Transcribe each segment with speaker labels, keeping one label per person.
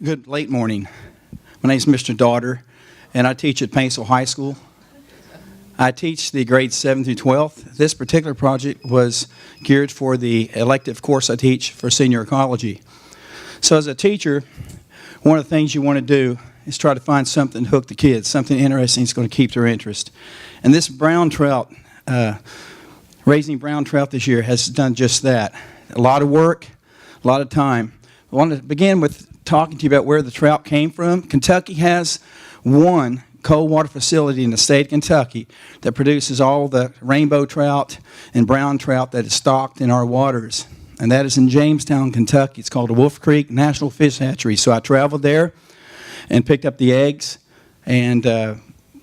Speaker 1: Good late morning. My name is Mr. Dauder, and I teach at Painesville High School. I teach the grades 7 through 12th. This particular project was geared for the elective course I teach for senior ecology. So as a teacher, one of the things you want to do is try to find something to hook the kids, something interesting that's going to keep their interest. And this brown trout, raising brown trout this year has done just that. A lot of work, a lot of time. I want to begin with talking to you about where the trout came from. Kentucky has one cold water facility in the state of Kentucky that produces all the rainbow trout and brown trout that is stocked in our waters. And that is in Jamestown, Kentucky. It's called the Wolf Creek National Fish Hatchery. So I traveled there and picked up the eggs. And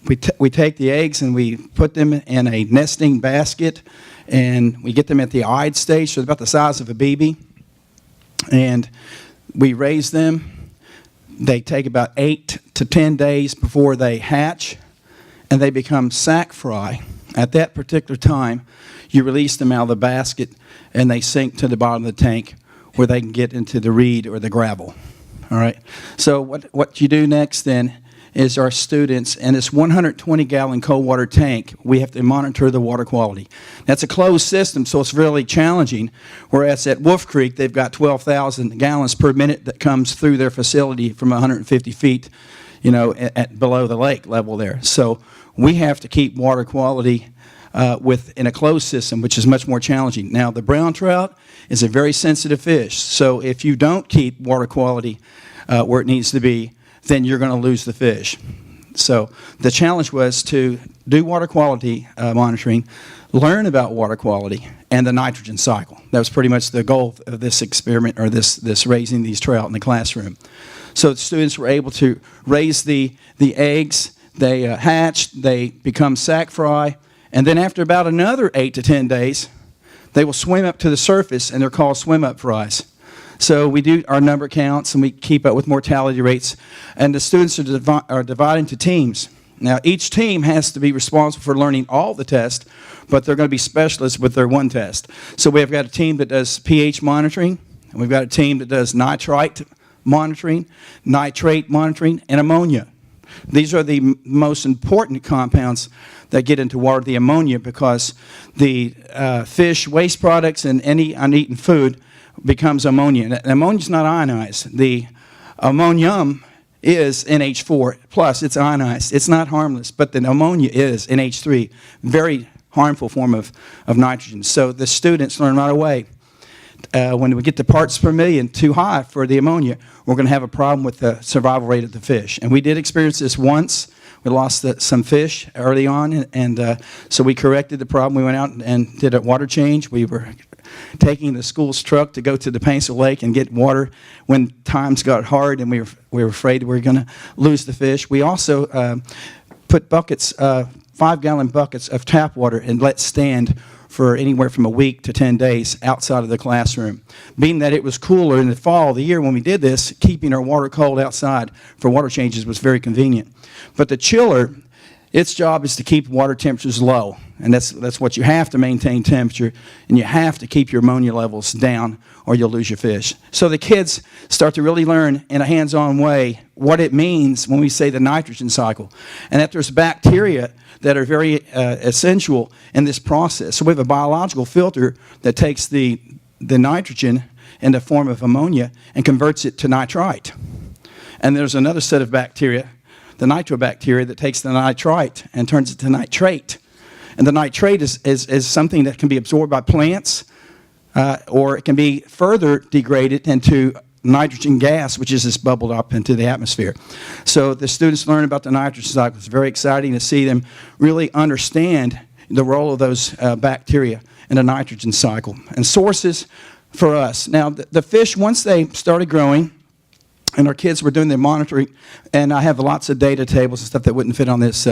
Speaker 1: we take the eggs and we put them in a nesting basket. And we get them at the eyed stage, so about the size of a BB. And we raise them. They take about 8 to 10 days before they hatch, and they become sack fry. At that particular time, you release them out of the basket, and they sink to the bottom of the tank where they can get into the reed or the gravel. All right. So what you do next then is our students, and this 120-gallon cold water tank, we have to monitor the water quality. That's a closed system, so it's really challenging, whereas at Wolf Creek, they've got 12,000 gallons per minute that comes through their facility from 150 feet, at below the lake level there. So we have to keep water quality in a closed system, which is much more challenging. Now, the brown trout is a very sensitive fish, so if you don't keep water quality where it needs to be, then you're going to lose the fish. So the challenge was to do water quality monitoring, learn about water quality, and the nitrogen cycle. That was pretty much the goal of this experiment, or this raising these trout in the classroom. So the students were able to raise the eggs, they hatch, they become sack fry, and then after about another 8 to 10 days, they will swim up to the surface, and they're called swim-up fries. So we do our number counts, and we keep up with mortality rates. And the students are divided into teams. Now, each team has to be responsible for learning all the tests, but they're going to be specialists with their one test. So we've got a team that does pH monitoring, and we've got a team that does nitrite monitoring, nitrate monitoring, and ammonia. These are the most important compounds that get into water, the ammonia, because the fish waste products and any uneaten food becomes ammonia. And ammonia is not ionized. The ammonium is NH4 plus. It's ionized. It's not harmless, but the ammonia is NH3, very harmful form of nitrogen. So the students learn right away. When we get the parts per million too high for the ammonia, we're going to have a problem with the survival rate of the fish. And we did experience this once. We lost some fish early on, and so we corrected the problem. We went out and did a water change. We were taking the school's truck to go to the Painesville Lake and get water when times got hard, and we were afraid we were going to lose the fish. We also put buckets, 5-gallon buckets of tap water, and let stand for anywhere from a week to 10 days outside of the classroom. Being that it was cooler in the fall of the year when we did this, keeping our water cold outside for water changes was very convenient. But the chiller, its job is to keep water temperatures low, and that's what you have to maintain temperature, and you have to keep your ammonia levels down or you'll lose your fish. So the kids start to really learn in a hands-on way what it means when we say the nitrogen cycle, and that there's bacteria that are very essential in this process. So we have a biological filter that takes the nitrogen in the form of ammonia and converts it to nitrite. And there's another set of bacteria, the nitrobacteria, that takes the nitrite and turns it to nitrate. And the nitrate is something that can be absorbed by plants, or it can be further degraded into nitrogen gas, which is just bubbled up into the atmosphere. So the students learn about the nitrogen cycle. It's very exciting to see them really understand the role of those bacteria in the nitrogen cycle. And sources for us. Now, the fish, once they started growing, and our kids were doing the monitoring, and I have lots of data tables and stuff that wouldn't fit on this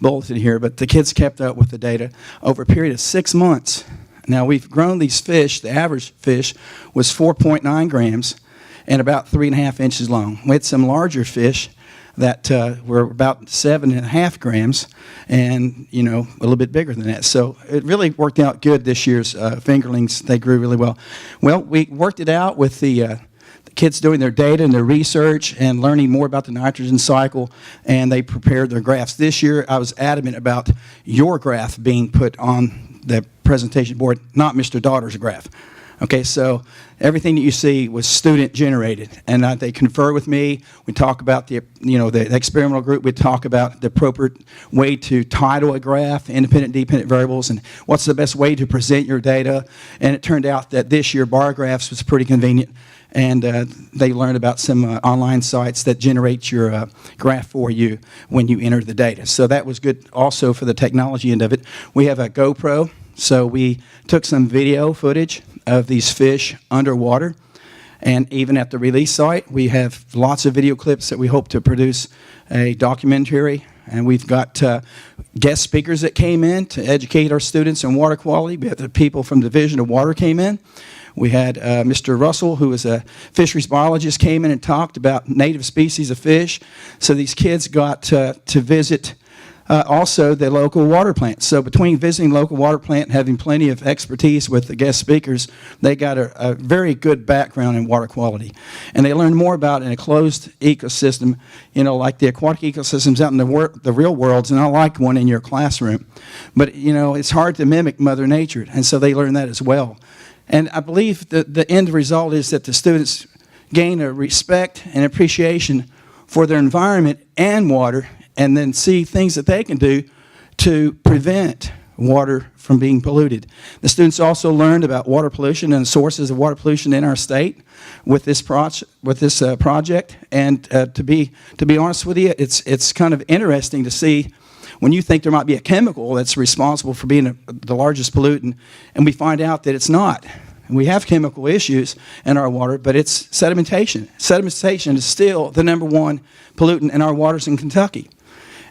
Speaker 1: bulletin here, but the kids kept up with the data over a period of 6 months. Now, we've grown these fish. The average fish was 4.9 grams and about 3.5 inches long. We had some larger fish that were about 7.5 grams and, a little bit bigger than that. So it really worked out good this year's fingerlings. They grew really well. Well, we worked it out with the kids doing their data and their research and learning more about the nitrogen cycle, and they prepared their graphs. This year, I was adamant about your graph being put on the presentation board, not Mr. Dauder's graph. Okay, so everything that you see was student generated, and they confer with me. We talk about the experimental group. We talk about the appropriate way to title a graph, independent, dependent variables, and what's the best way to present your data. And it turned out that this year bar graphs was pretty convenient, and they learned about some online sites that generate your graph for you when you enter the data. So that was good also for the technology end of it. We have a GoPro, so we took some video footage of these fish underwater, and even at the release site we have lots of video clips that we hope to produce a documentary, and we've got guest speakers that came in to educate our students on water quality. We had the people from the Division of Water came in. We had Mr. Russell, who is a fisheries biologist, came in and talked about native species of fish. So these kids got to visit also the local water plant. So between visiting local water plant and having plenty of expertise with the guest speakers, they got a very good background in water quality. And they learned more about in a closed ecosystem, like the aquatic ecosystems out in the real world, and not like one in your classroom. But, it's hard to mimic Mother Nature, and so they learned that as well. And I believe that the end result is that the students gain a respect and appreciation for their environment and water, and then see things that they can do to prevent water from being polluted. The students also learned about water pollution and sources of water pollution in our state with this project. And to be honest with you, it's kind of interesting to see when you think there might be a chemical that's responsible for being the largest pollutant, and we find out that it's not. We have chemical issues in our water, but it's sedimentation. Sedimentation is still the #1 pollutant in our waters in Kentucky.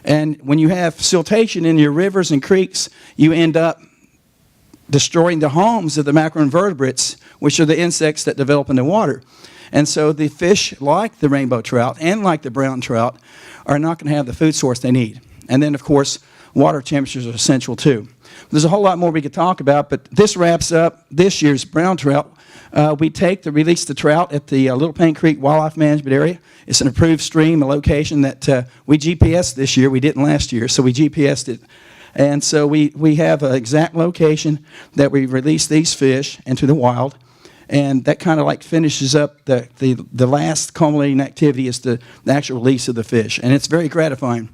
Speaker 1: And when you have siltation in your rivers and creeks, you end up destroying the homes of the macroinvertebrates, which are the insects that develop in the water. And so the fish, like the rainbow trout and like the brown trout, are not going to have the food source they need. And then, of course, water temperatures are essential too. There's a whole lot more we could talk about, but this wraps up this year's brown trout. We release the trout at the Little Paint Creek Wildlife Management Area. It's an approved stream, a location that we GPSed this year. We didn't last year, so we GPSed it. And so we have an exact location that we release these fish into the wild. And that kind of like finishes up the last culminating activity is the actual release of the fish. And it's very gratifying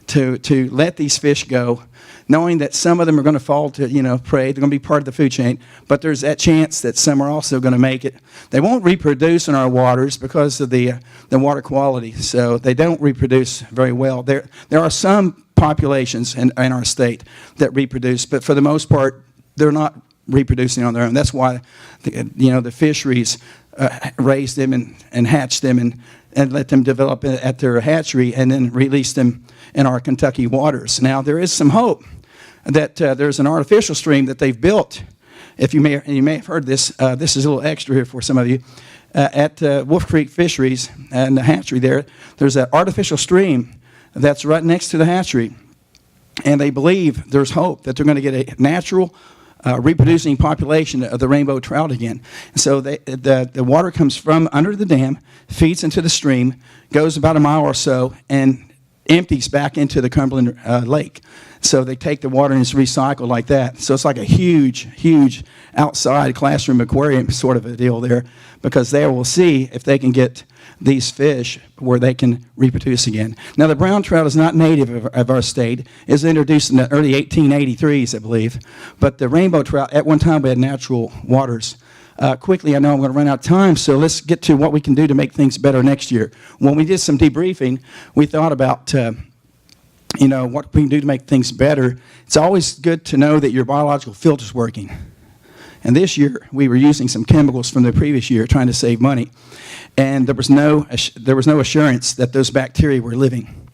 Speaker 1: to let these fish go, knowing that some of them are going to fall to prey. They're going to be part of the food chain, but there's that chance that some are also going to make it. They won't reproduce in our waters because of the water quality, so they don't reproduce very well. There are some populations in our state that reproduce, but for the most part, they're not reproducing on their own. That's why the fisheries raise them and hatch them and let them develop at their hatchery and then release them in our Kentucky waters. Now, there is some hope that there's an artificial stream that they've built. You may have heard this. This is a little extra here for some of you. At Wolf Creek Fisheries and the hatchery there's an artificial stream that's right next to the hatchery. And they believe there's hope that they're going to get a natural reproducing population of the rainbow trout again. So the water comes from under the dam, feeds into the stream, goes about a mile or so, and empties back into the Cumberland Lake. So they take the water and it's recycled like that. So it's like a huge, huge outside classroom aquarium sort of a deal there, because there we'll see if they can get these fish where they can reproduce again. Now, the brown trout is not native of our state. It was introduced in the early 1883s, I believe. But the rainbow trout, at one time we had natural waters. Quickly, I know I'm going to run out of time, so let's get to what we can do to make things better next year. When we did some debriefing, we thought about what we can do to make things better. It's always good to know that your biological filter's working. And this year, we were using some chemicals from the previous year trying to save money. And there was no assurance that those bacteria were living.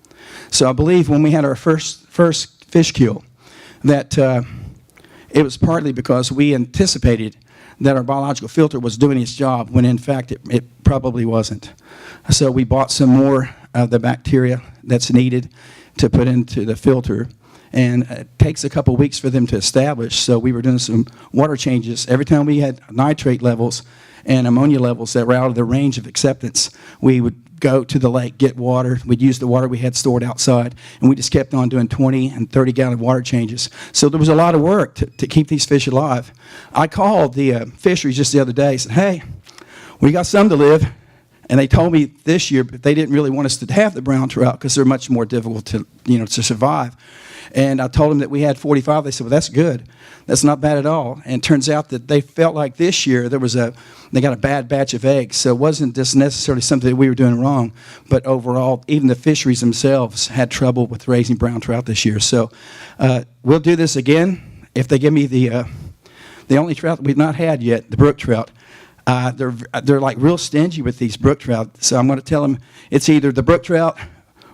Speaker 1: So I believe when we had our first fish kill, that it was partly because we anticipated that our biological filter was doing its job, when in fact it probably wasn't. So we bought some more of the bacteria that's needed to put into the filter. and it takes a couple weeks for them to establish. So we were doing some water changes. Every time we had nitrate levels and ammonia levels that were out of the range of acceptance, we would go to the lake, get water. We'd use the water we had stored outside, and we just kept on doing 20 and 30-gallon water changes. So there was a lot of work to keep these fish alive. I called the fisheries just the other day, said, hey, we got some to live. And they told me this year they didn't really want us to have the brown trout because they're much more difficult to survive. And I told them that we had 45. They said, well, that's good. That's not bad at all. And it turns out that they felt like this year they got a bad batch of eggs. So it wasn't just necessarily something that we were doing wrong, but overall, even the fisheries themselves had trouble with raising brown trout this year. So we'll do this again if they give me the only trout that we've not had yet, the brook trout. They're like real stingy with these brook trout. So I'm going to tell them it's either the brook trout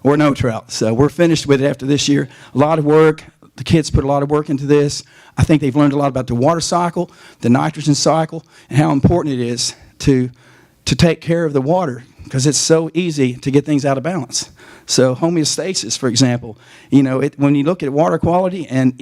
Speaker 1: or no trout. So we're finished with it after this year. A lot of work. The kids put a lot of work into this. I think they've learned a lot about the water cycle, the nitrogen cycle, and how important it is to take care of the water, because it's so easy to get things out of balance. So homeostasis, for example, when you look at water quality and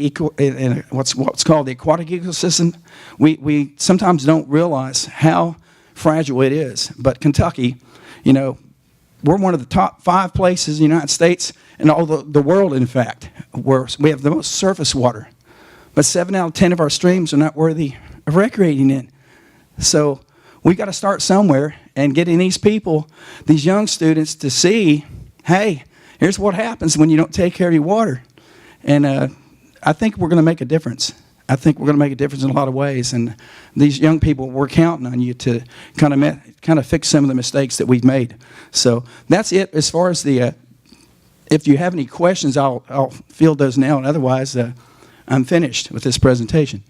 Speaker 1: what's called the aquatic ecosystem, we sometimes don't realize how fragile it is. But Kentucky, we're one of the top 5 places in the United States and all the world, in fact, where we have the most surface water. But 7 out of 10 of our streams are not worthy of recreating in. So we got to start somewhere and getting these people, these young students, to see, hey, here's what happens when you don't take care of your water. And I think we're going to make a difference. I think we're going to make a difference in a lot of ways. And these young people, we're counting on you to kind of fix some of the mistakes that we've made. So that's it as far as the, if you have any questions, I'll field those now. And otherwise, I'm finished with this presentation.